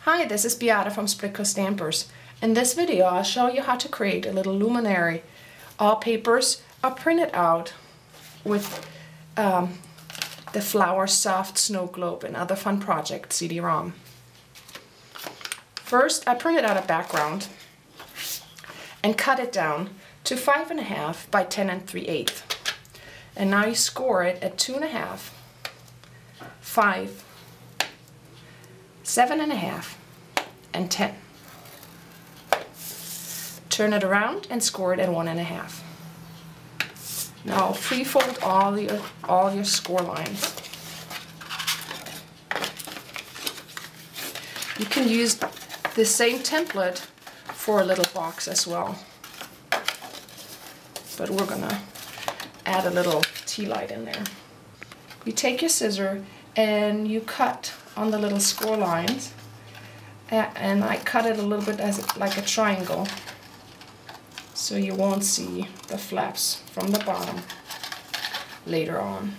Hi, this is Beata from Splitcoaststampers. In this video I'll show you how to create a little luminary. All papers are printed out with the Flower Soft Snow Globe and Other Fun Project CD-ROM. First I printed out a background and cut it down to 5.5 by 10 3/8. And now you score it at 2.5, 5, 7.5, and 10. Turn it around and score it at 1.5. Now pre-fold all your score lines. You can use the same template for a little box as well, but we're gonna add a little tea light in there. You take your scissor and you cut on the little score lines, and I cut it a little bit like a triangle so you won't see the flaps from the bottom later on.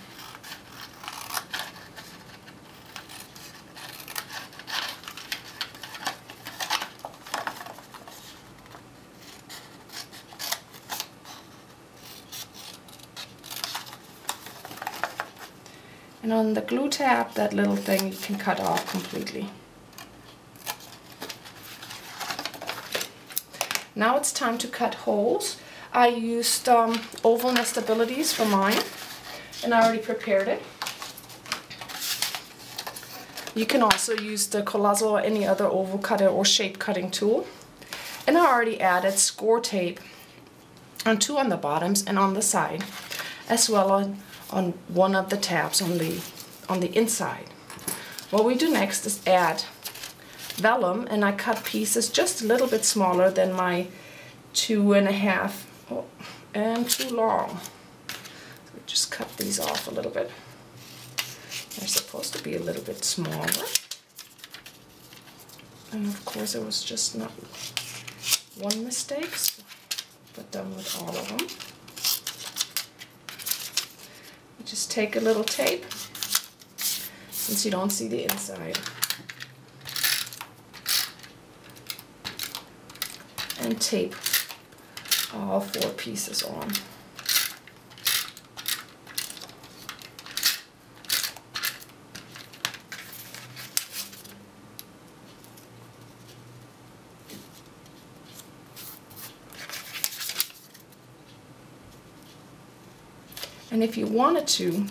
And on the glue tab, that little thing you can cut off completely. Now it's time to cut holes. I used oval nestabilities for mine, and I already prepared it. You can also use the Colossal or any other oval cutter or shape cutting tool. And I already added Scor-Tape on two on the bottoms and on the side, as well on one of the tabs on the inside. What we do next is add vellum, and I cut pieces just a little bit smaller than my 2.5 and too long. So just cut these off a little bit. They're supposed to be a little bit smaller. And of course it was just not one mistake, but done with all of them. Just take a little tape, since you don't see the inside, and tape all 4 pieces on. And if you wanted to,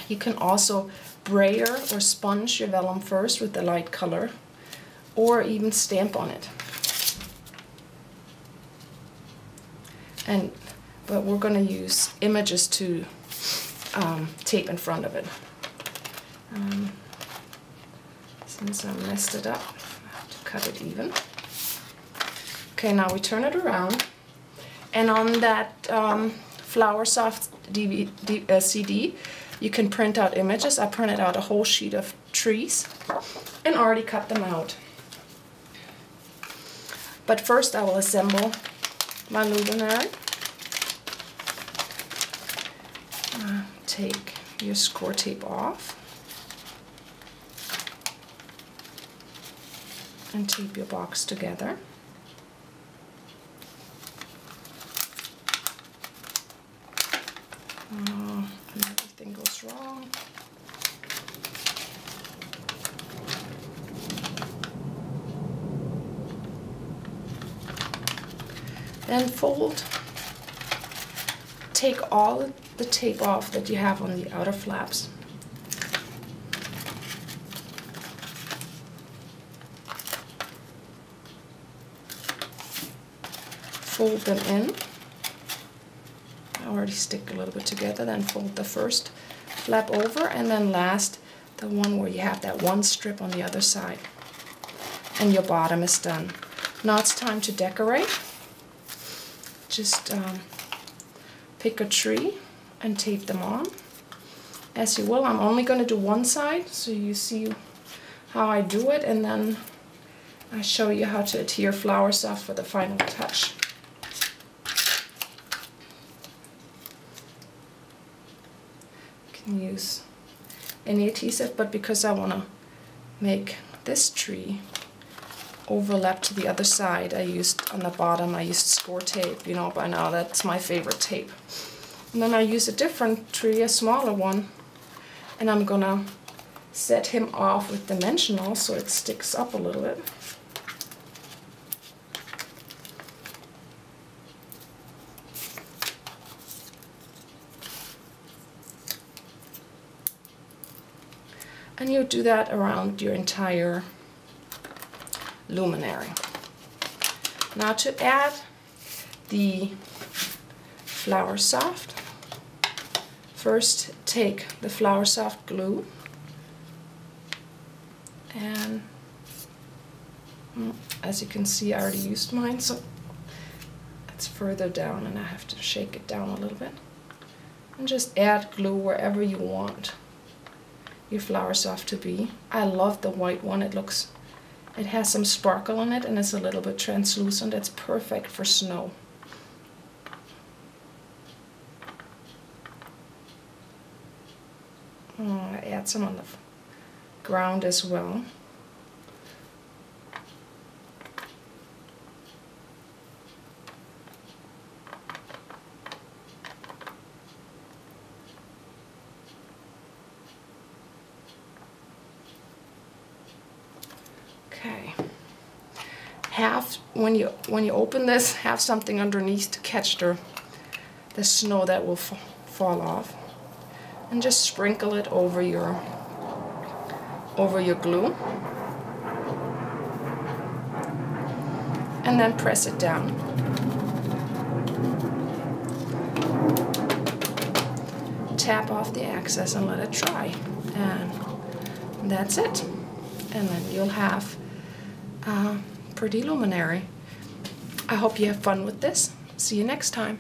you can also brayer or sponge your vellum first with the light color, or even stamp on it. But we're going to use images to tape in front of it. Since I messed it up, I have to cut it even. Okay, now we turn it around, and on that Flower Soft CD, you can print out images. I printed out a whole sheet of trees and already cut them out. But first I will assemble my luminary. Take your Scor-Tape off and tape your box together. And everything goes wrong. Then fold. Take all the tape off that you have on the outer flaps. Fold them in. I already stick a little bit together, then fold the first flap over, and then last the one where you have that one strip on the other side. And your bottom is done. Now it's time to decorate. Just pick a tree and tape them on as you will. I'm only going to do one side so you see how I do it, and then I show you how to adhere Flower Soft for the final touch. You can use any adhesive, but because I want to make this tree overlapped to the other side, I used on the bottom, I used Scor-Tape. You know by now that's my favorite tape. And then I use a different tree, a smaller one, and I'm gonna set him off with dimensional so it sticks up a little bit. And you do that around your entire luminary. Now to add the Flower Soft, first take the Flower Soft glue and as you can see I already used mine, so it's further down and I have to shake it down a little bit. And just add glue wherever you want your Flower Soft to be. I love the white one. It has some sparkle on it and it's a little bit translucent. It's perfect for snow. I add some on the ground as well. Okay. When you open this, have something underneath to catch the snow that will fall off, and just sprinkle it over your glue, and then press it down. Tap off the excess and let it dry, and that's it. And then you'll have a pretty luminary. I hope you have fun with this. See you next time.